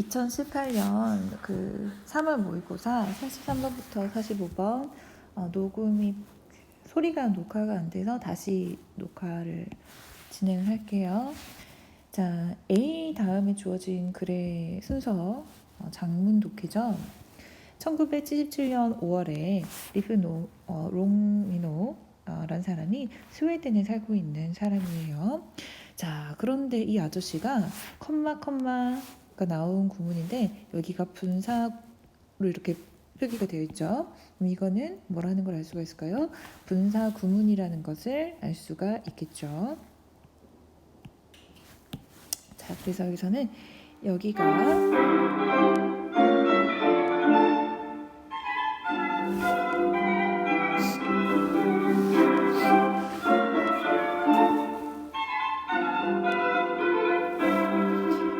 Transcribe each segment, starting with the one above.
2018년 그 3월 모의고사 43번부터 45번 녹음이 소리가 녹화가 안 돼서 다시 녹화를 진행을 할게요. 자, A 다음에 주어진 글의 순서 장문 독해죠. 1977년 5월에 롱미노라는 사람이 스웨덴에 살고 있는 사람이에요. 자, 그런데 이 아저씨가 컴마가 나온 구문인데 여기가 분사로 이렇게 표기가 되어 있죠. 그럼 이거는 뭐라는 걸 알 수가 있을까요? 분사 구문이라는 것을 알 수가 있겠죠. 자, 그래서 여기서는 여기가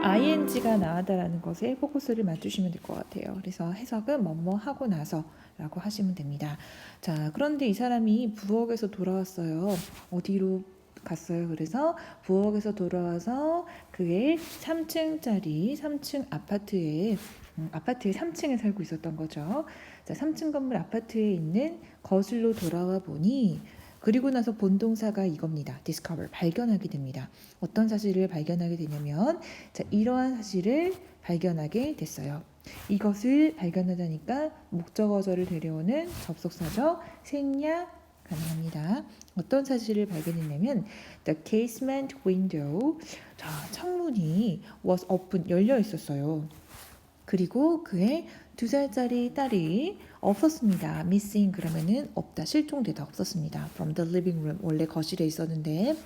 ing가 나왔다라는 것에 포커스를 맞추시면 될 것 같아요. 그래서 해석은 뭐뭐 하고 나서 라고 하시면 됩니다. 자, 그런데 이 사람이 부엌에서 돌아왔어요. 어디로 갔어요? 그래서 부엌에서 돌아와서 그의 3층 아파트에 3층에 살고 있었던 거죠. 자, 3층 건물 아파트에 있는 거실로 돌아와 보니 그리고 나서 본동사가 이겁니다. discover, 발견하게 됩니다. 어떤 사실을 발견하게 되냐면 자, 이러한 사실을 발견하게 됐어요. 이것을 발견하다니까 목적어절을 데려오는 접속사죠. 생략 가능합니다. 어떤 사실을 발견했냐면 the casement window, 자, 창문이 was open, 열려 있었어요. 그리고 그의 2살짜리 딸이 없었습니다. missing 그러면은 없다, 실종되다, 없었습니다. from the living room, 원래 거실에 있었는데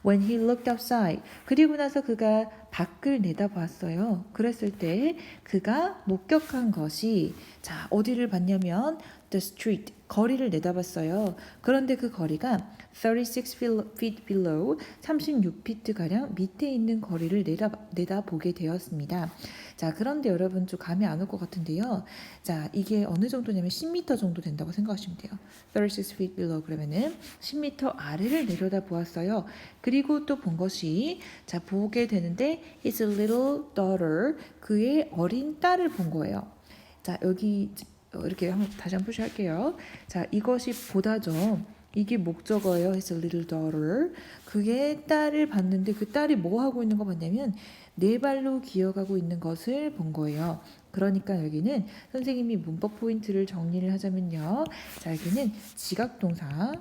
when he looked outside, 그리고 나서 그가 밖을 내다봤어요. 그랬을 때 그가 목격한 것이 자, 어디를 봤냐면 the street, 거리를 내다봤어요. 그런데 그 거리가 36 feet below, 36피트 가량 밑에 있는 거리를 내다보게 되었습니다. 자, 그런데 여러분 좀 감이 안 올 것 같은데요. 자, 이게 어느 정도냐면 10m 정도 된다고 생각하시면 돼요. 36 feet below 그러면은 10m 아래를 내려다 보았어요. 그리고 또 본 것이 자, 보게 되는데 his little daughter, 그의 어린 딸을 본 거예요. 자, 여기 이렇게 다시 한번 표시할게요. 자, 이것이 보다죠. 이게 목적어예요. his little daughter. 그의 딸을 봤는데 그 딸이 뭐 하고 있는 거 봤냐면 네 발로 기어가고 있는 것을 본 거예요. 그러니까 여기는 선생님이 문법 포인트를 정리를 하자면요. 자, 여기는 지각동사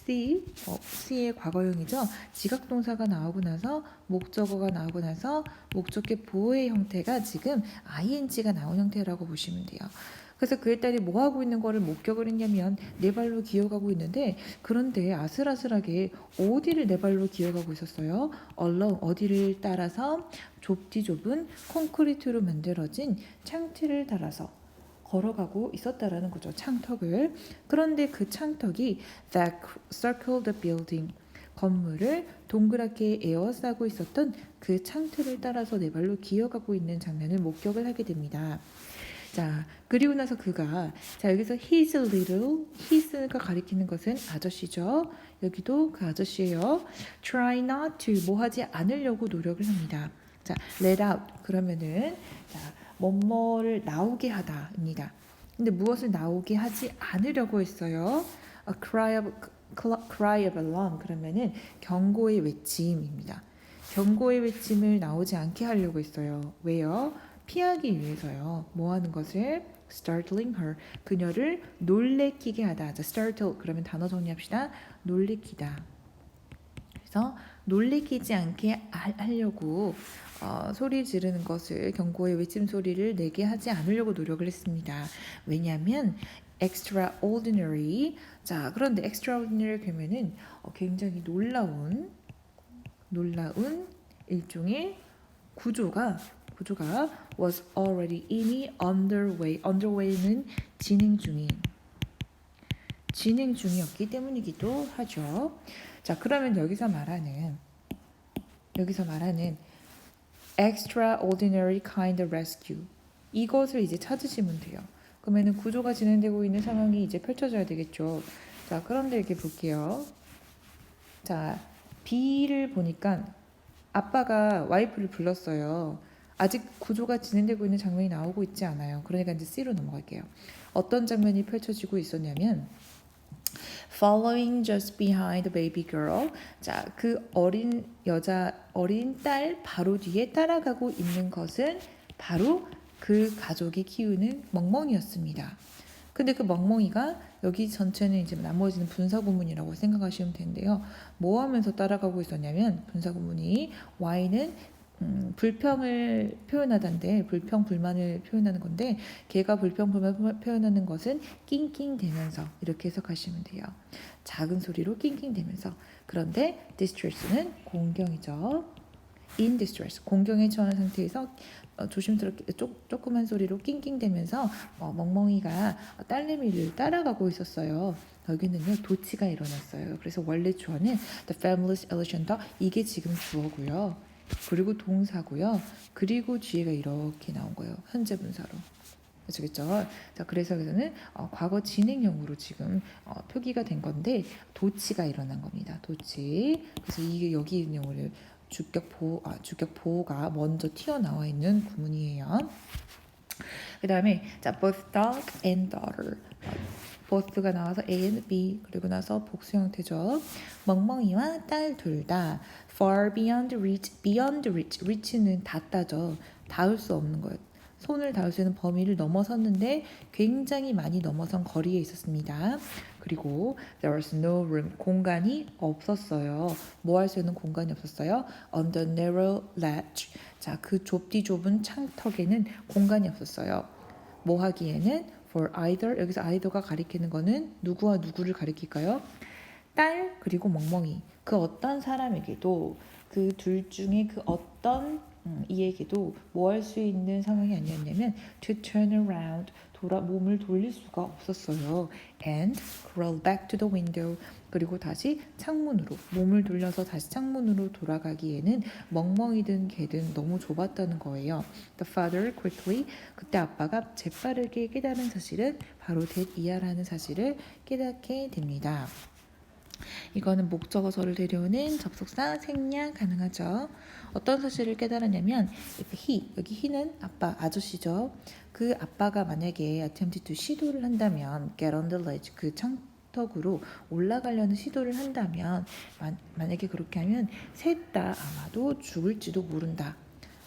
C의 과거형이죠. 지각동사가 나오고 나서 목적어가 나오고 나서 목적계 보호의 형태가 지금 ing가 나온 형태라고 보시면 돼요. 그래서 그의 딸이 뭐 하고 있는 거를 목격을 했냐면 네 발로 기어가고 있는데 그런데 아슬아슬하게 어디를 네 발로 기어가고 있었어요? along, 어디를 따라서 좁디 좁은 콘크리트로 만들어진 창틀을 따라서 걸어가고 있었다라는 거죠. 창턱을. 그런데 그 창턱이 that circled the building, 건물을 동그랗게 에워싸고 있었던 그 창틀을 따라서 네 발로 기어가고 있는 장면을 목격을 하게 됩니다. 자, 그리고 나서 그가 자, 여기서 his가 가리키는 것은 아저씨죠. 여기도 그 아저씨예요. try not to, 뭐 하지 않으려고 노력을 합니다. 자, let out 그러면은 자, 뭐뭐를 나오게 하다입니다. 근데 무엇을 나오게 하지 않으려고 했어요? A cry of alarm 그러면은 경고의 외침입니다. 경고의 외침을 나오지 않게 하려고 했어요. 왜요? 피하기 위해서요. 뭐 하는 것을? startling her, 그녀를 놀래키게 하다. 자, startle 그러면 단어 정리합시다. 놀래키다. 그래서 놀래키지 않게 하려고 소리 지르는 것을, 경고의 외침 소리를 내게 하지 않으려고 노력을 했습니다. 왜냐하면 extraordinary, 자, 그런데 extraordinary 그러면은 굉장히 놀라운 일종의 구조가 was already 이미 underway는 진행 중이었기 때문이기도 하죠. 자, 그러면 여기서 말하는 extraordinary kind of rescue, 이것을 이제 찾으시면 돼요. 그러면은 구조가 진행되고 있는 상황이 이제 펼쳐져야 되겠죠. 자, 그런데 이렇게 볼게요. 자, B를 보니까 아빠가 와이프를 불렀어요. 아직 구조가 진행되고 있는 장면이 나오고 있지 않아요. 그러니까 이제 C로 넘어갈게요. 어떤 장면이 펼쳐지고 있었냐면 Following just behind the baby girl. 자, 그 어린 여자, 어린 딸 바로 뒤에 따라가고 있는 것은 바로 그 가족이 키우는 멍멍이였습니다. 근데 그 멍멍이가 여기 전체는 이제 나머지는 분사구문이라고 생각하시면 되는데요. 뭐 하면서 따라가고 있었냐면 분사구문이 Y는 불평을 표현하던데 불평 불만을 표현하는 건데 걔가 불평 불만 표현하는 것은 낑낑대면서 이렇게 해석하시면 돼요. 작은 소리로 낑낑대면서. 그런데 distress는 공경이죠. in distress 공경에 처한 상태에서 조심스럽게 조그만 소리로 낑낑대면서 멍멍이가 딸내미를 따라가고 있었어요. 여기는요 도치가 일어났어요. 그래서 원래 주어는 the fabulous Alexander 이게 지금 주어고요. 그리고 동사고요. 그리고 뒤에가 이렇게 나온 거예요. 현재 분사로. 아시겠죠? 자, 그래서 여기서는 과거 진행형으로 지금 표기가 된 건데 도치가 일어난 겁니다. 도치. 그래서 이게 여기 있는 경우를 주격 보호가 먼저 튀어나와 있는 구문이에요. 그 다음에 자, both dog and daughter. both가 나와서 A and B 그리고 나서 복수 형태죠. 멍멍이와 딸 둘 다 far beyond reach, beyond reach, reach는 닿다죠. 닿을 수 없는 거예요. 손을 닿을 수 있는 범위를 넘어섰는데 굉장히 많이 넘어선 거리에 있었습니다. 그리고 there was no room, 공간이 없었어요. 뭐 할 수 있는 공간이 없었어요? On the narrow ledge. 자, 그 좁디 좁은 창턱에는 공간이 없었어요. 뭐 하기에는 for either, 여기서 either가 가리키는 거는 누구와 누구를 가리킬까요? 딸 그리고 멍멍이. 그 어떤 사람에게도 그 둘 중에 그 어떤 이에게도 뭐 할 수 있는 상황이 아니었냐면 to turn around 몸을 돌릴 수가 없었어요. and crawl back to the window 그리고 다시 창문으로 몸을 돌려서 다시 창문으로 돌아가기에는 멍멍이든 개든 너무 좁았다는 거예요. The father quickly 그때 아빠가 재빠르게 깨달은 사실은 바로 that 이하라는 사실을 깨닫게 됩니다. 이거는 목적어서를 데려오는 접속사 생략 가능하죠. 어떤 사실을 깨달았냐면 he, 여기 he는 아빠, 아저씨죠. 그 아빠가 만약에 attempt to 시도를 한다면 get on the ledge, 그 창턱으로 올라가려는 시도를 한다면 만약에 그렇게 하면 셋 다 아마도 죽을지도 모른다.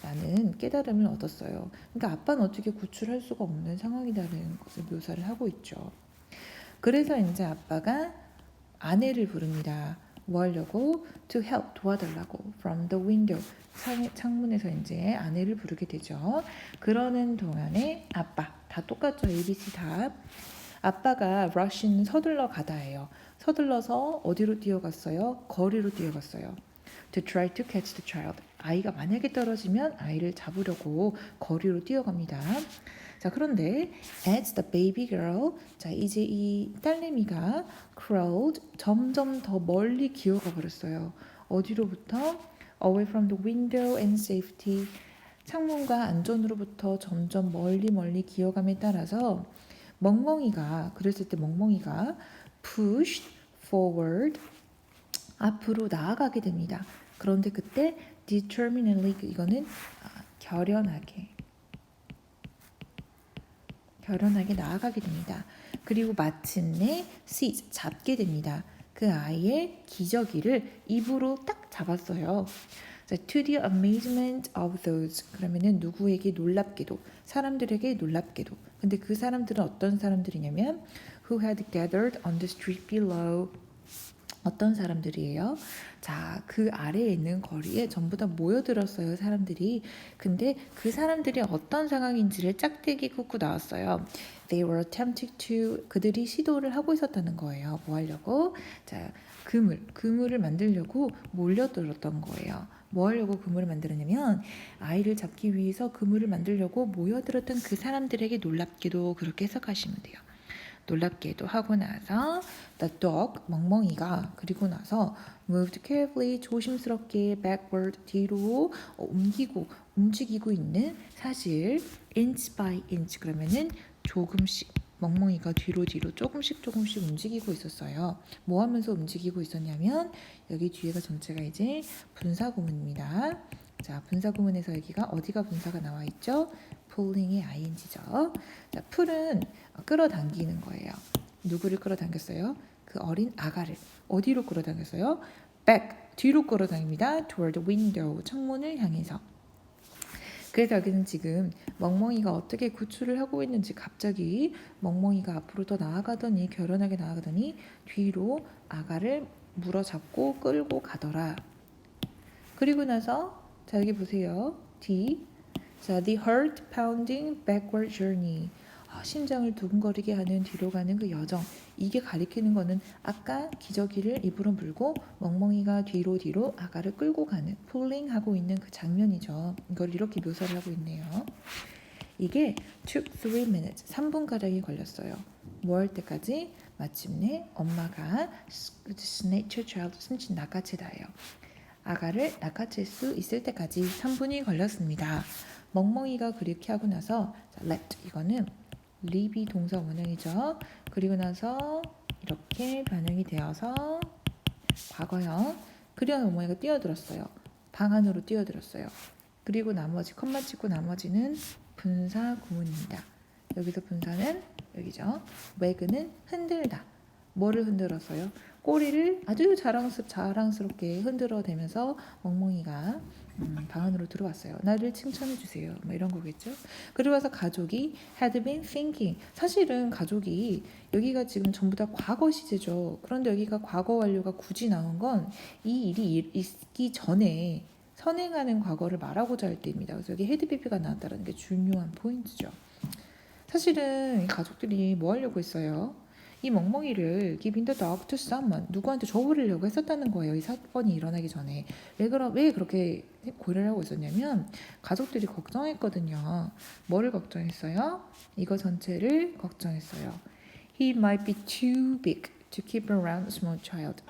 라는 깨달음을 얻었어요. 그러니까 아빠는 어떻게 구출할 수가 없는 상황이라는 것을 묘사를 하고 있죠. 그래서 이제 아빠가 아내를 부릅니다. 뭐 하려고? To help, 도와달라고. From the window, 창문에서 이제 아내를 부르게 되죠. 그러는 동안에 아빠, 다 똑같죠. ABC 답. 아빠가 rush는 서둘러 가다예요. 서둘러서 어디로 뛰어갔어요? 거리로 뛰어갔어요. To try to catch the child. 아이가 만약에 떨어지면 아이를 잡으려고 거리로 뛰어갑니다. 자, 그런데 as the baby girl, 자 이제 이 딸내미가 crawled, 점점 더 멀리 기어가 버렸어요. 어디로부터? Away from the window and safety. 창문과 안전으로부터 점점 멀리 기어감에 따라서 멍멍이가 그랬을 때 멍멍이가 pushed forward, 앞으로 나아가게 됩니다. 그런데 그때 determinedly, 이거는 결연하게 나아가게 됩니다. 그리고 마침내 seize, 잡게 됩니다. 그 아이의 기저귀를 입으로 딱 잡았어요. To the amazement of those, 그러면은 누구에게 놀랍게도, 사람들에게 놀랍게도. 근데 그 사람들은 어떤 사람들이냐면 who had gathered on the street below. 어떤 사람들이에요? 자, 그 아래에 있는 거리에 전부 다 모여들었어요, 사람들이. 근데 그 사람들이 어떤 상황인지를 짝대기 긋고 나왔어요. They were attempting to, 그들이 시도를 하고 있었다는 거예요. 뭐 하려고? 자, 그물을 만들려고 몰려들었던 거예요. 뭐 하려고 그물을 만들었냐면 아이를 잡기 위해서 그물을 만들려고 모여들었던 그 사람들에게 놀랍게도 그렇게 해석하시면 돼요. 놀랍게도 하고 나서 the dog, 멍멍이가 그리고 나서 moved carefully, 조심스럽게 backward, 뒤로 움직이고 있는 사실 inch by inch, 그러면은 조금씩 멍멍이가 뒤로 조금씩 움직이고 있었어요. 뭐 하면서 움직이고 있었냐면 여기 뒤에가 전체가 이제 분사 구문입니다. 자, 분사 구문에서 여기가 어디가 분사가 나와 있죠? pulling의 ing죠. 자, pull은 끌어당기는 거예요. 누구를 끌어당겼어요? 그 어린 아가를. 어디로 끌어당겼어요? back, 뒤로 끌어당깁니다. toward the window, 창문을 향해서. 그래서 여기는 지금 멍멍이가 어떻게 구출을 하고 있는지 갑자기 멍멍이가 앞으로 더 나아가더니 결연하게 나아가더니 뒤로 아가를 물어잡고 끌고 가더라. 그리고 나서 자 여기 보세요. D. 자, the heart pounding backward journey. 심장을 두근거리게 하는 뒤로 가는 그 여정. 이게 가리키는 거는 아까 기저귀를 입으로 물고 멍멍이가 뒤로 아가를 끌고 가는 pulling 하고 있는 그 장면이죠. 이걸 이렇게 묘사를 하고 있네요. 이게 took 3 minutes, 3분가량이 걸렸어요. 뭐 할 때까지? 마침내 엄마가 snatch a child, 숨진 낚아채다예요. 아가를 낚아챌 수 있을 때까지 3분이 걸렸습니다. 멍멍이가 그렇게 하고 나서 let, 이거는 leave이 동사 원형이죠. 그리고 나서 이렇게 변형이 되어서 과거형. 그리고 멍멍이가 뛰어들었어요. 방 안으로 뛰어들었어요. 그리고 나머지 컴마 찍고 나머지는 분사 구문입니다. 여기서 분사는 여기죠. wag는 흔들다. 뭐를 흔들었어요? 꼬리를 아주 자랑스럽게 흔들어대면서 멍멍이가 방 안으로 들어왔어요. 나를 칭찬해 주세요. 뭐 이런 거겠죠. 그리고 와서 가족이 had been thinking. 사실은 가족이 여기가 지금 전부 다 과거 시제죠. 그런데 여기가 과거 완료가 굳이 나온 건 이 일이 있기 전에 선행하는 과거를 말하고자 할 때입니다. 그래서 여기 had BB가 나왔다는 게 중요한 포인트죠. 사실은 이 가족들이 뭐 하려고 했어요? 이 멍멍이를 giving the dog to someone, 누구한테 줘버리려고 했었다는 거예요. 이 사건이 일어나기 전에. 왜 그렇게 고려를 하고 있었냐면 가족들이 걱정했거든요. 뭐를 걱정했어요? 이거 전체를 걱정했어요. He might be too big to keep around a small child.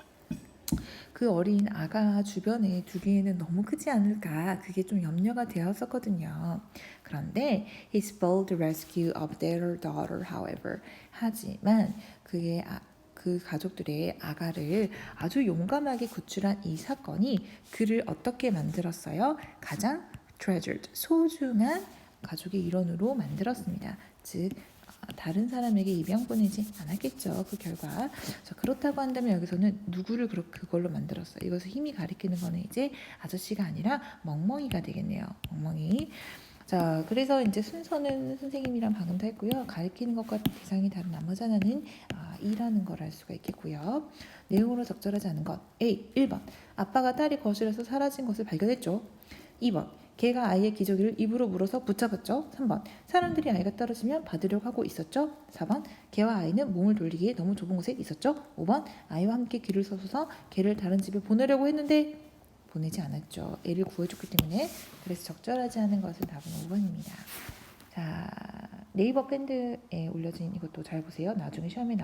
그 어린 아가 주변에 두기에는 너무 크지 않을까, 그게 좀 염려가 되었었거든요. 그런데 his bold rescue of their daughter, however, 하지만 그 가족들의 아가를 아주 용감하게 구출한 이 사건이 그를 어떻게 만들었어요? 가장 treasured, 소중한 가족의 일원으로 만들었습니다. 즉 다른 사람에게 입양 보내지 않았겠죠. 그 결과. 자, 그렇다고 한다면 여기서는 누구를 그걸로 만들었어요. 이것을 힘이 가리키는 거는 이제 아저씨가 아니라 멍멍이가 되겠네요. 멍멍이. 자, 그래서 이제 순서는 선생님이랑 방금 다 했고요. 가리키는 것과 대상이 다른 나머지 하나는 E라는 걸 알 수가 있겠고요. 내용으로 적절하지 않은 것. A. 1번. 아빠가 딸이 거실에서 사라진 것을 발견했죠. 2번. 걔가 아이의 기저귀를 입으로 물어서 붙잡았죠. 3번. 사람들이 아이가 떨어지면 받으려고 하고 있었죠. 4번. 걔와 아이는 몸을 돌리기에 너무 좁은 곳에 있었죠. 5번. 아이와 함께 길을 서서 걔를 다른 집에 보내려고 했는데 보내지 않았죠. 애를 구해줬기 때문에. 그래서 적절하지 않은 것은 답은 5번입니다. 자, 네이버 밴드에 올려진 이것도 잘 보세요. 나중에 시험에